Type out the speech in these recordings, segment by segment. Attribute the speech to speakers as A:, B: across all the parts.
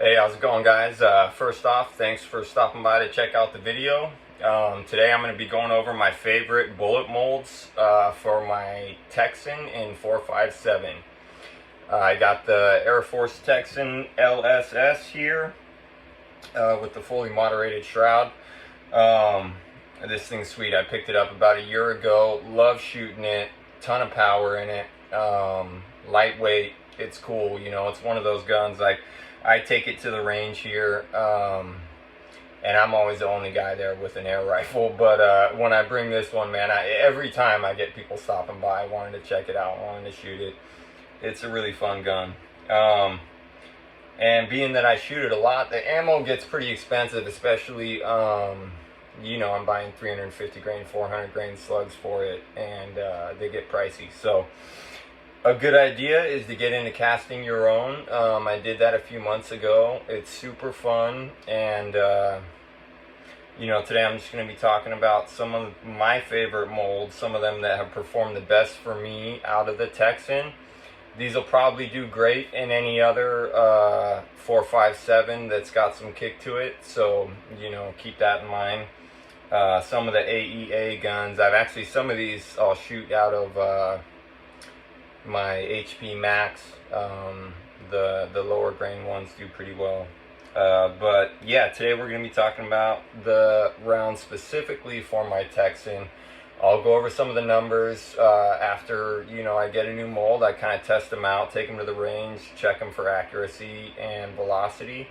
A: Hey, how's it going, guys? First off, thanks for stopping by to check out the video. Today I'm going to be going over my favorite bullet molds for my Texan in 457. I got the Airforce Texan LSS here with the fully moderated shroud. This thing's sweet. I picked it up about a year ago. Love shooting it. Ton of power in it. Lightweight. It's cool. You know, it's one of those guns like I take it to the range here, and I'm always the only guy there with an air rifle. But when I bring this one, man, every time I get people stopping by wanting to check it out, wanting to shoot it. It's a really fun gun. And being that I shoot it a lot, the ammo gets pretty expensive, especially, you know, I'm buying 350 grain, 400 grain slugs for it, and they get pricey. So a good idea is to get into casting your own. I did that a few months ago. It's super fun, and you know, today I'm just going to be talking about some of my favorite molds, some of them that have performed the best for me out of the Texan. These will probably do great in any other 457 that's got some kick to it, so you know, keep that in mind. Some of the AEA guns, some of these I'll shoot out of my HP Max. The lower grain ones do pretty well. But yeah, today we're going to be talking about the round specifically for my Texan. I'll go over some of the numbers after, you know, I get a new mold. I kind of test them out, take them to the range, check them for accuracy and velocity,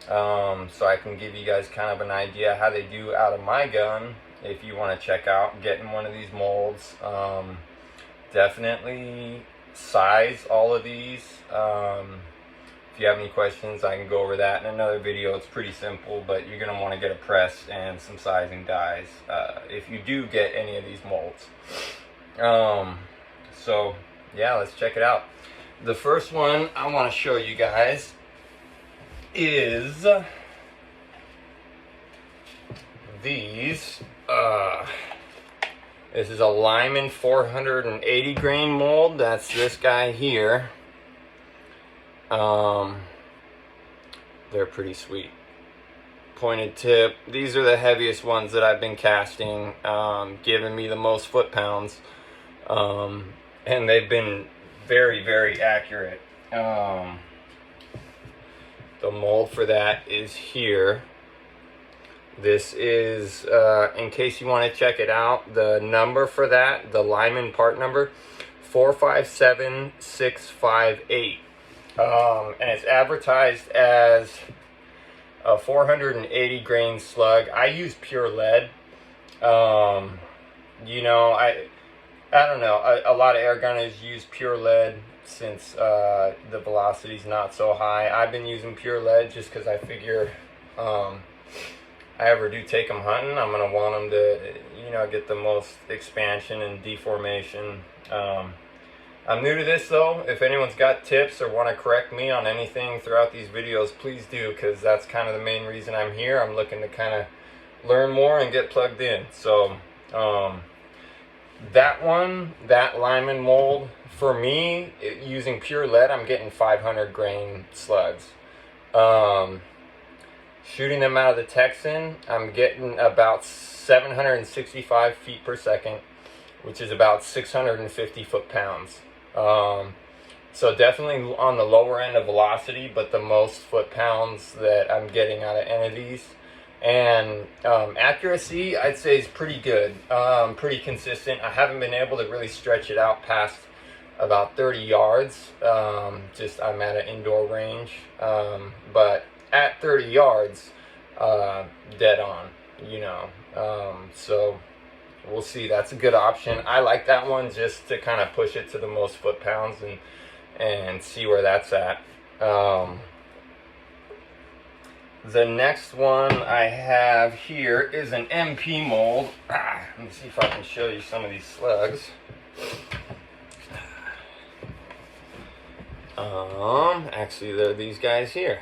A: so I can give you guys kind of an idea how they do out of my gun. If you want to check out getting one of these molds, definitely size all of these. If you have any questions, I can go over that in another video. It's pretty simple, but you're going to want to get a press and some sizing dies if you do get any of these molds. So yeah, let's check it out. The first one I want to show you guys is these. This is a Lyman 480 grain mold. That's this guy here. They're pretty sweet. Pointed tip. These are the heaviest ones that I've been casting, giving me the most foot pounds, and they've been very, very accurate. The mold for that is here. This is, in case you want to check it out, the number for that, the Lyman part number, 457658. And it's advertised as a 480 grain slug. I use pure lead. You know, I don't know. A lot of air gunners use pure lead since the velocity's not so high. I've been using pure lead just because I figure I ever do take them hunting, I'm going to want them to, you know, get the most expansion and deformation. I'm new to this though. If anyone's got tips or want to correct me on anything throughout these videos, please do, because that's kind of the main reason I'm here. I'm looking to kind of learn more and get plugged in. So that one, that Lyman mold, for me, using pure lead, I'm getting 500 grain slugs. Shooting them out of the Texan, I'm getting about 765 feet per second, which is about 650 foot-pounds. So definitely on the lower end of velocity, but the most foot-pounds that I'm getting out of any of these. And accuracy, I'd say, is pretty good, pretty consistent. I haven't been able to really stretch it out past about 30 yards. Just I'm at an indoor range, but at 30 yards, dead on, you know. So we'll see. That's a good option. I like that one just to kind of push it to the most foot pounds and see where that's at. The next one I have here is an MP mold. Let me see if I can show you some of these slugs. Actually, they're these guys here.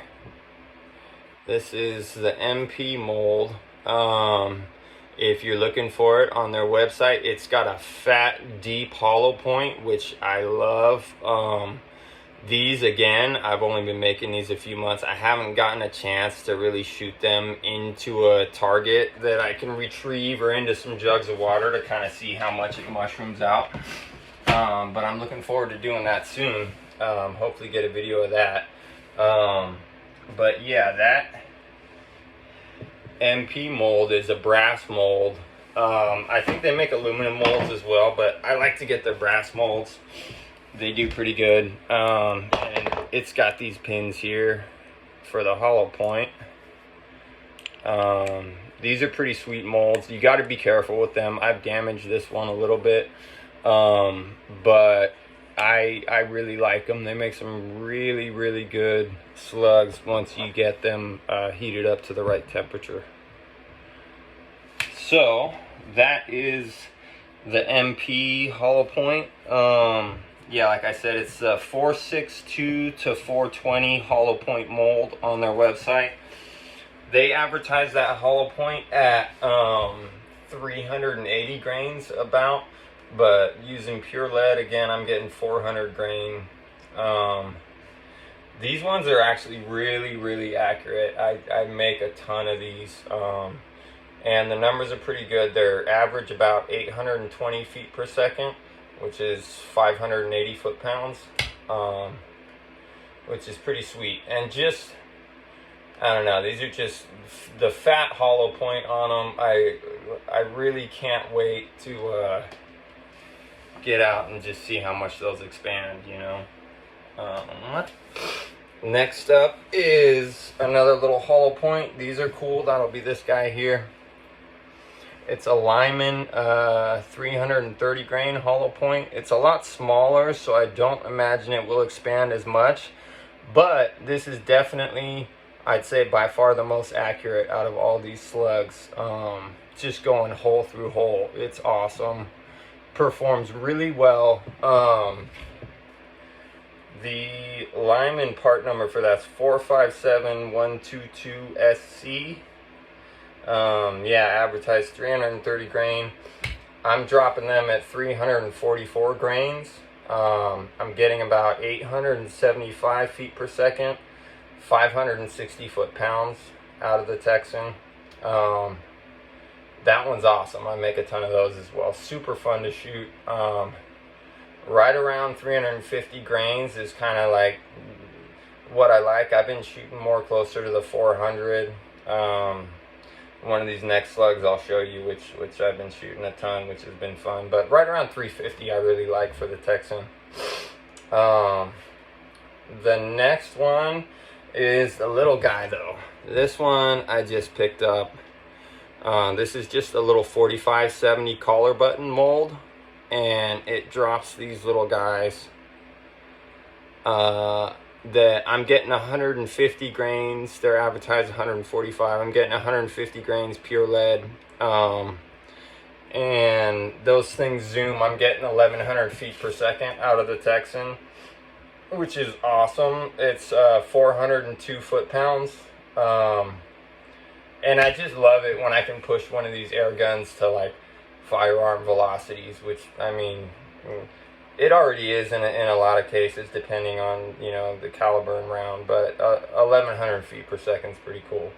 A: This is the MP mold. If you're looking for it on their website, it's got a fat, deep hollow point, which I love. These, again, I've only been making these a few months. I haven't gotten a chance to really shoot them into a target that I can retrieve or into some jugs of water to kind of see how much it mushrooms out. But I'm looking forward to doing that soon. Hopefully get a video of that. But yeah, that MP mold is a brass mold. I think they make aluminum molds as well, but I like to get their brass molds. They do pretty good. And it's got these pins here for the hollow point. These are pretty sweet molds. You got to be careful with them. I've damaged this one a little bit, but I really like them. They make some really, really good slugs once you get them heated up to the right temperature. So that is the MP hollow point. Yeah, like I said, it's a 462 to 420 hollow point mold on their website. They advertise that hollow point at 380 grains about, but using pure lead, again, I'm getting 400 grain. These ones are actually really, really accurate. I make a ton of these, and the numbers are pretty good. They're average about 820 feet per second, which is 580 foot-pounds, which is pretty sweet. And just, I don't know, these are just the fat hollow point on them. I really can't wait to get out and just see how much those expand, you know. Next up is another little hollow point. These are cool. That'll be this guy here. It's a Lyman 330 grain hollow point. It's a lot smaller, so I don't imagine it will expand as much. But this is definitely, I'd say, by far the most accurate out of all these slugs. Just going hole through hole. It's awesome. Performs really well. The Lyman part number for that's 457122SC. Yeah, advertised 330 grain. I'm dropping them at 344 grains. I'm getting about 875 feet per second, 560 foot-pounds out of the Texan. That one's awesome. I make a ton of those as well. Super fun to shoot. Right around 350 grains is kind of like what I like. I've been shooting more closer to the 400. One of these next slugs I'll show you, which I've been shooting a ton, which has been fun. But right around 350 I really like for the Texan. The next one is a little guy though. This one I just picked up. This is just a little 4570 collar button mold, and it drops these little guys. That I'm getting 150 grains. They're advertised 145. I'm getting 150 grains pure lead. And those things zoom. I'm getting 1100 feet per second out of the Texan, which is awesome. It's 402 foot-pounds. And I just love it when I can push one of these air guns to like firearm velocities, which, I mean, it already is in a lot of cases, depending on, you know, the caliber and round, but 1100 feet per second is pretty cool.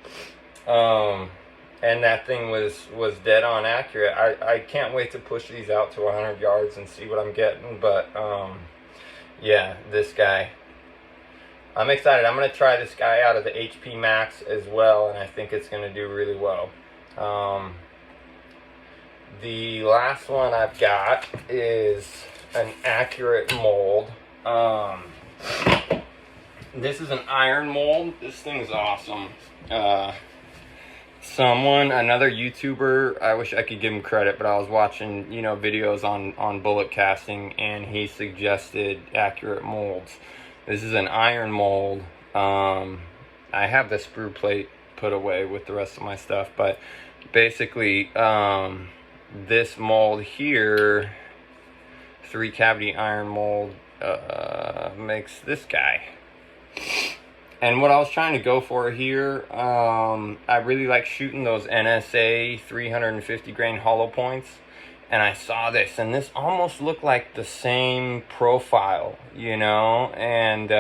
A: And that thing was dead on accurate. I can't wait to push these out to 100 yards and see what I'm getting, but yeah, this guy, I'm excited. I'm going to try this guy out of the HP Max as well, and I think it's going to do really well. The last one I've got is an accurate mold. This is an iron mold. This thing's awesome. Another YouTuber, I wish I could give him credit, but I was watching, you know, videos on bullet casting, and he suggested accurate molds. This is an iron mold. I have the sprue plate put away with the rest of my stuff, but basically, this mold here, 3-cavity iron mold, makes this guy. And what I was trying to go for here, I really like shooting those NSA 350 grain hollow points, and I saw this, and this almost looked like the same profile, you know, and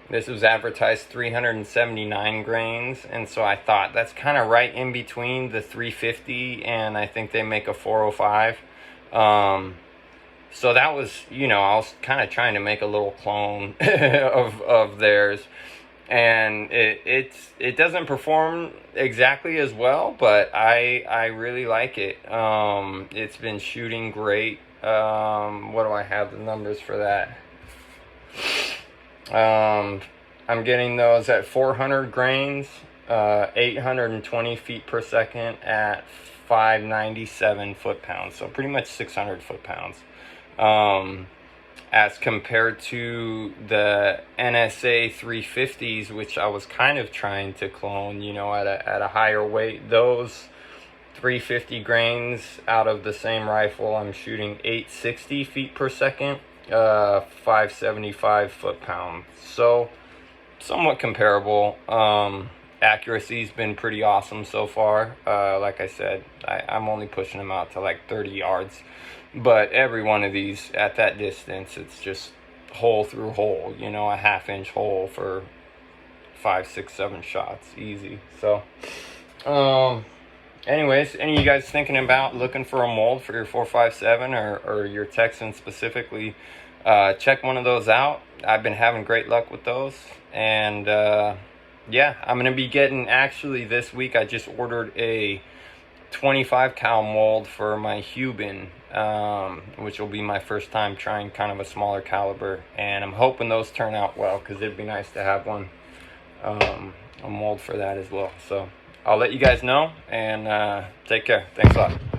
A: this was advertised 379 grains, and so I thought that's kind of right in between the 350 and I think they make a 405. So that was, you know, I was kind of trying to make a little clone of theirs, and it doesn't perform exactly as well, but I really like it. It's been shooting great. What do I have the numbers for that? I'm getting those at 400 grains, 820 feet per second at 597 foot-pounds, so pretty much 600 foot-pounds. As compared to the NSA 350s, which I was kind of trying to clone, you know, at a higher weight. Those 350 grains out of the same rifle, I'm shooting 860 feet per second, 575 foot-pounds. So somewhat comparable. Accuracy's been pretty awesome so far. Like I said, I'm only pushing them out to like 30 yards. But every one of these at that distance, it's just hole through hole, you know, a half-inch hole for 5, 6, 7 shots, easy. So, anyways, any of you guys thinking about looking for a mold for your 457 or your Texan specifically, check one of those out. I've been having great luck with those, and yeah, I'm gonna be getting, actually this week I just ordered a 25 cal mold for my Cuban, which will be my first time trying kind of a smaller caliber, and I'm hoping those turn out well, because it'd be nice to have one, a mold for that as well. So I'll let you guys know, and take care. Thanks a lot.